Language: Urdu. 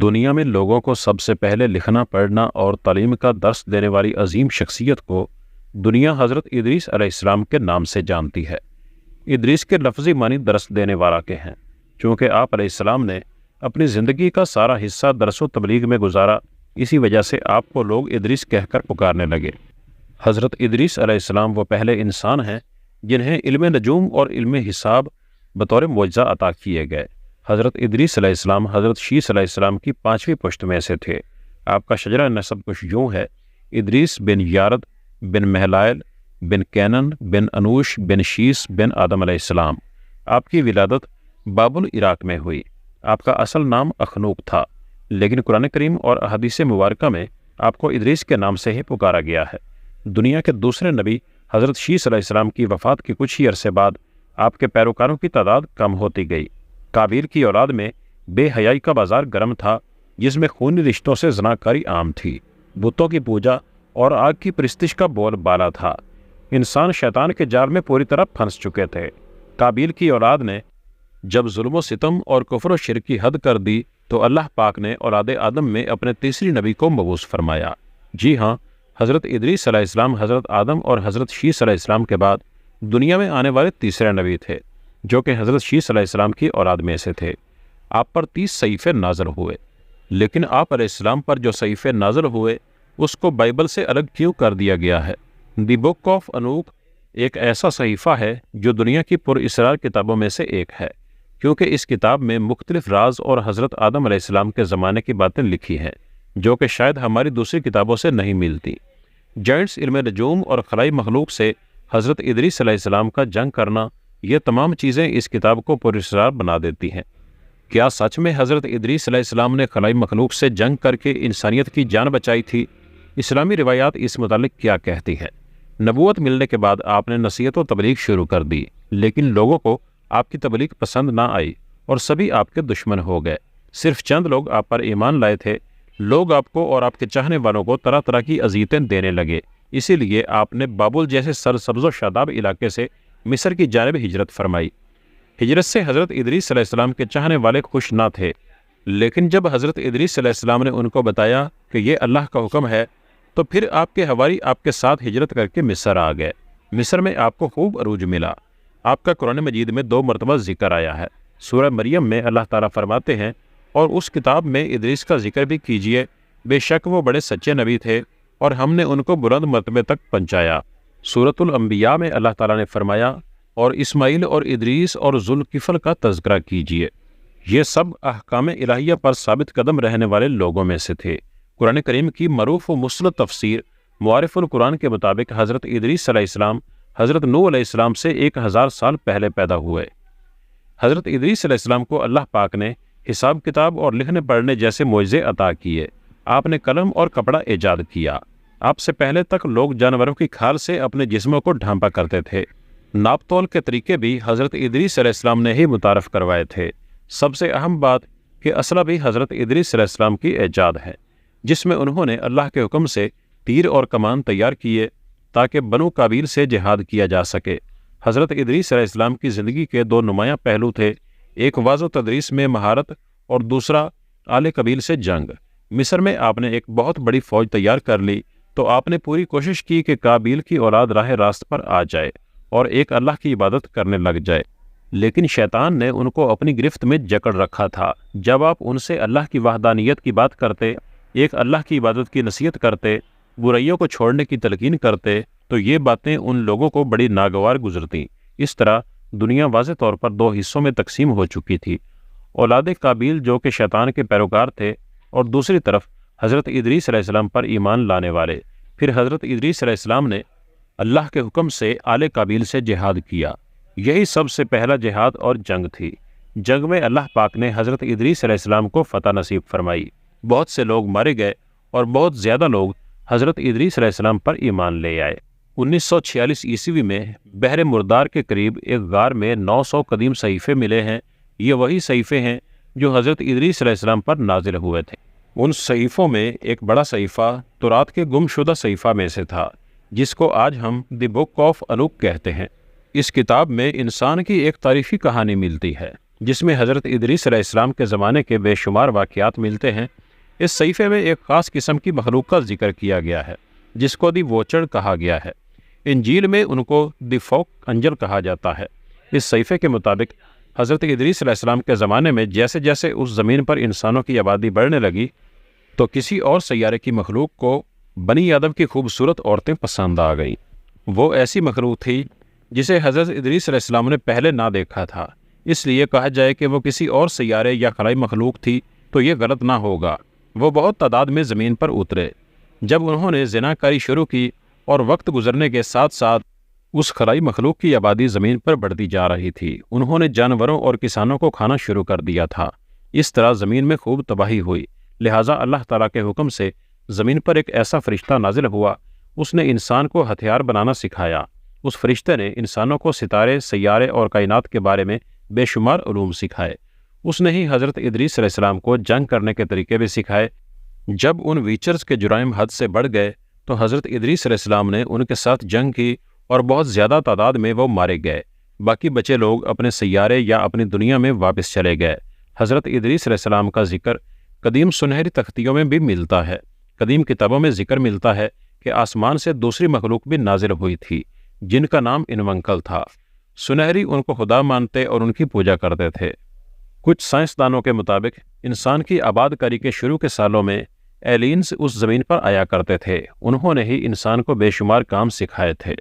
دنیا میں لوگوں کو سب سے پہلے لکھنا پڑھنا اور تعلیم کا درس دینے والی عظیم شخصیت کو دنیا حضرت ادریس علیہ السلام کے نام سے جانتی ہے۔ ادریس کے لفظی معنی درس دینے والا کے ہیں، چونکہ آپ علیہ السلام نے اپنی زندگی کا سارا حصہ درس و تبلیغ میں گزارا، اسی وجہ سے آپ کو لوگ ادریس کہہ کر پکارنے لگے۔ حضرت ادریس علیہ السلام وہ پہلے انسان ہیں جنہیں علم نجوم اور علم حساب بطور معجزہ عطا کیے گئے۔ حضرت ادریس علیہ السلام حضرت شیث علیہ السلام کی 5ویں پشت میں سے تھے۔ آپ کا شجرہ نسب کچھ یوں ہے: ادریس بن یارد بن مہلائل بن کینن بن انوش بن شیث بن آدم علیہ السلام۔ آپ کی ولادت بابل عراق میں ہوئی۔ آپ کا اصل نام اخنوق تھا، لیکن قرآن کریم اور احادیث مبارکہ میں آپ کو ادریس کے نام سے ہی پکارا گیا ہے۔ دنیا کے دوسرے نبی حضرت شیث علیہ السلام کی وفات کے کچھ ہی عرصے بعد آپ کے پیروکاروں کی تعداد کم ہوتی گئی۔ قابیل کی اولاد میں بے حیائی کا بازار گرم تھا، جس میں خونی رشتوں سے زناکاری عام تھی، بتوں کی پوجا اور آگ کی پرستش کا بول بالا تھا۔ انسان شیطان کے جال میں پوری طرح پھنس چکے تھے۔ قابیل کی اولاد نے جب ظلم و ستم اور کفر و شرک کی حد کر دی تو اللہ پاک نے اولاد آدم میں اپنے تیسری نبی کو مبعوث فرمایا۔ جی ہاں، حضرت ادریس علیہ السلام حضرت آدم اور حضرت شیث علیہ السلام کے بعد دنیا میں آنے والے تیسرے نبی تھے، جو کہ حضرت شیث علیہ السلام کی اولاد میں سے تھے۔ آپ پر 30 صحیفے نازل ہوئے، لیکن آپ علیہ السلام پر جو صحیفے نازل ہوئے اس کو بائبل سے الگ کیوں کر دیا گیا ہے؟ دی بک آف انوک ایک ایسا صحیفہ ہے جو دنیا کی پر اسرار کتابوں میں سے ایک ہے، کیونکہ اس کتاب میں مختلف راز اور حضرت آدم علیہ السلام کے زمانے کی باتیں لکھی ہیں، جو کہ شاید ہماری دوسری کتابوں سے نہیں ملتی۔ جائنٹس، علم نجوم اور خلائی مخلوق سے حضرت ادریس علیہ السلام کا جنگ کرنا، یہ تمام چیزیں اس کتاب کو پراسرار بنا دیتی ہیں۔ کیا سچ میں حضرت ادریس علیہ السلام نے خلائی مخلوق سے جنگ کر کے انسانیت کی جان بچائی تھی؟ اسلامی روایات اس متعلق کیا کہتی ہیں؟ نبوت ملنے کے بعد آپ نے نصیحت و تبلیغ شروع کر دی، لیکن لوگوں کو آپ کی تبلیغ پسند نہ آئی اور سبھی آپ کے دشمن ہو گئے۔ صرف چند لوگ آپ پر ایمان لائے تھے۔ لوگ آپ کو اور آپ کے چاہنے والوں کو طرح طرح کی اذیتیں دینے لگے، اسی لیے آپ نے بابل جیسے سرسبز و شاداب علاقے سے مصر کی جانب ہجرت فرمائی۔ ہجرت سے حضرت ادریس علیہ السلام کے چاہنے والے خوش نہ تھے، لیکن جب حضرت ادریس علیہ السلام نے ان کو بتایا کہ یہ اللہ کا حکم ہے تو پھر آپ کے حواری آپ کے ساتھ ہجرت کر کے مصر آ گئے۔ مصر میں آپ کو خوب عروج ملا۔ آپ کا قرآن مجید میں 2 مرتبہ ذکر آیا ہے۔ سورہ مریم میں اللہ تعالیٰ فرماتے ہیں، اور اس کتاب میں ادریس کا ذکر بھی کیجئے، بے شک وہ بڑے سچے نبی تھے اور ہم نے ان کو بلند مرتبے تک پہنچایا۔ سورۃ الانبیاء میں اللہ تعالیٰ نے فرمایا، اور اسماعیل اور ادریس اور ذوالکفل کا تذکرہ کیجئے۔ یہ سب احکام الہیہ پر ثابت قدم رہنے والے لوگوں میں سے تھے۔ قرآن کریم کی معروف و مسند تفسیر معارف القرآن کے مطابق حضرت ادریس علیہ السلام حضرت نوح علیہ السلام سے 1000 سال پہلے پیدا ہوئے۔ حضرت ادریس علیہ السلام کو اللہ پاک نے حساب کتاب اور لکھنے پڑھنے جیسے معجزے عطا کیے۔ آپ نے قلم اور کپڑا ایجاد کیا۔ آپ سے پہلے تک لوگ جانوروں کی کھال سے اپنے جسموں کو ڈھانپا کرتے تھے۔ ناپ تول کے طریقے بھی حضرت ادریس علیہ السلام نے ہی متعارف کروائے تھے۔ سب سے اہم بات کہ اسلحہ بھی حضرت ادریس علیہ السلام کی ایجاد ہے، جس میں انہوں نے اللہ کے حکم سے تیر اور کمان تیار کیے تاکہ بنو قابیل سے جہاد کیا جا سکے۔ حضرت ادریس علیہ السلام کی زندگی کے 2 نمایاں پہلو تھے، ایک واعظ و تدریس میں مہارت اور دوسرا آل قبیل سے جنگ۔ مصر میں آپ نے ایک بہت بڑی فوج تیار کر لی تو آپ نے پوری کوشش کی کہ قابیل کی اولاد راہ راست پر آ جائے اور ایک اللہ کی عبادت کرنے لگ جائے، لیکن شیطان نے ان کو اپنی گرفت میں جکڑ رکھا تھا۔ جب آپ ان سے اللہ کی وحدانیت کی بات کرتے، ایک اللہ کی عبادت کی نصیحت کرتے، برائیوں کو چھوڑنے کی تلقین کرتے، تو یہ باتیں ان لوگوں کو بڑی ناگوار گزرتیں۔ اس طرح دنیا واضح طور پر 2 حصوں میں تقسیم ہو چکی تھی، اولاد قابیل جو کہ شیطان کے پیروکار تھے، اور دوسری طرف حضرت ادریس علیہ السلام پر ایمان لانے والے۔ پھر حضرت ادریس علیہ السلام نے اللہ کے حکم سے آل قابیل سے جہاد کیا۔ یہی سب سے پہلا جہاد اور جنگ تھی۔ جنگ میں اللہ پاک نے حضرت ادریس علیہ السلام کو فتح نصیب فرمائی۔ بہت سے لوگ مارے گئے اور بہت زیادہ لوگ حضرت ادریس علیہ السلام پر ایمان لے آئے۔ 1946 عیسوی میں بحر مردار کے قریب ایک غار میں 900 قدیم صحیفے ملے ہیں۔ یہ وہی صحیفے ہیں جو حضرت ادریس علیہ السلام پر نازل ہوئے تھے۔ ان صحیفوں میں ایک بڑا صحیفہ تورات کے گم شدہ صحیفہ میں سے تھا، جس کو آج ہم دی بک آف انوک کہتے ہیں۔ اس کتاب میں انسان کی ایک تاریخی کہانی ملتی ہے۔ جس میں حضرت ادریس علیہ السلام کے زمانے کے بے شمار واقعات ملتے ہیں۔ اس صحیفے میں ایک خاص قسم کی مخلوق کا ذکر کیا گیا ہے جس کو دی ووچر کہا گیا ہے۔ انجیل میں ان کو دی فوک انجل کہا جاتا ہے۔ اس صحیفے کے مطابق حضرت ادریس علیہ السلام کے زمانے میں جیسے جیسے اس زمین پر انسانوں کی آبادی بڑھنے لگی تو کسی اور سیارے کی مخلوق کو بنی آدم کی خوبصورت عورتیں پسند آ گئیں۔ وہ ایسی مخلوق تھی جسے حضرت ادریس علیہ السلام نے پہلے نہ دیکھا تھا، اس لیے کہا جائے کہ وہ کسی اور سیارے یا خلائی مخلوق تھی تو یہ غلط نہ ہوگا۔ وہ بہت تعداد میں زمین پر اترے۔ جب انہوں نے زنا کاری شروع کی اور وقت گزرنے کے ساتھ ساتھ اس خلائی مخلوق کی آبادی زمین پر بڑھتی جا رہی تھی، انہوں نے جانوروں اور کسانوں کو کھانا شروع کر دیا تھا۔ اس طرح زمین میں خوب تباہی ہوئی، لہٰذا اللہ تعالیٰ کے حکم سے زمین پر ایک ایسا فرشتہ نازل ہوا۔ اس نے انسان کو ہتھیار بنانا سکھایا۔ اس فرشتے نے انسانوں کو ستارے، سیارے اور کائنات کے بارے میں بے شمار علوم سکھائے۔ اس نے ہی حضرت ادریس علیہ السلام کو جنگ کرنے کے طریقے بھی سکھائے۔ جب ان ویچرز کے جرائم حد سے بڑھ گئے تو حضرت ادریس علیہ السلام نے ان کے ساتھ جنگ کی اور بہت زیادہ تعداد میں وہ مارے گئے۔ باقی بچے لوگ اپنے سیارے یا اپنی دنیا میں واپس چلے گئے۔ حضرت ادریس علیہ السلام کا ذکر قدیم سنہری تختیوں میں بھی ملتا ہے۔ قدیم کتابوں میں ذکر ملتا ہے کہ آسمان سے دوسری مخلوق بھی نازل ہوئی تھی جن کا نام انونکل تھا۔ سنہری ان کو خدا مانتے اور ان کی پوجا کرتے تھے۔ کچھ سائنسدانوں کے مطابق انسان کی آباد کاری کے شروع کے سالوں میں ایلینز اس زمین پر آیا کرتے تھے۔ انہوں نے ہی انسان کو بے شمار کام سکھائے تھے۔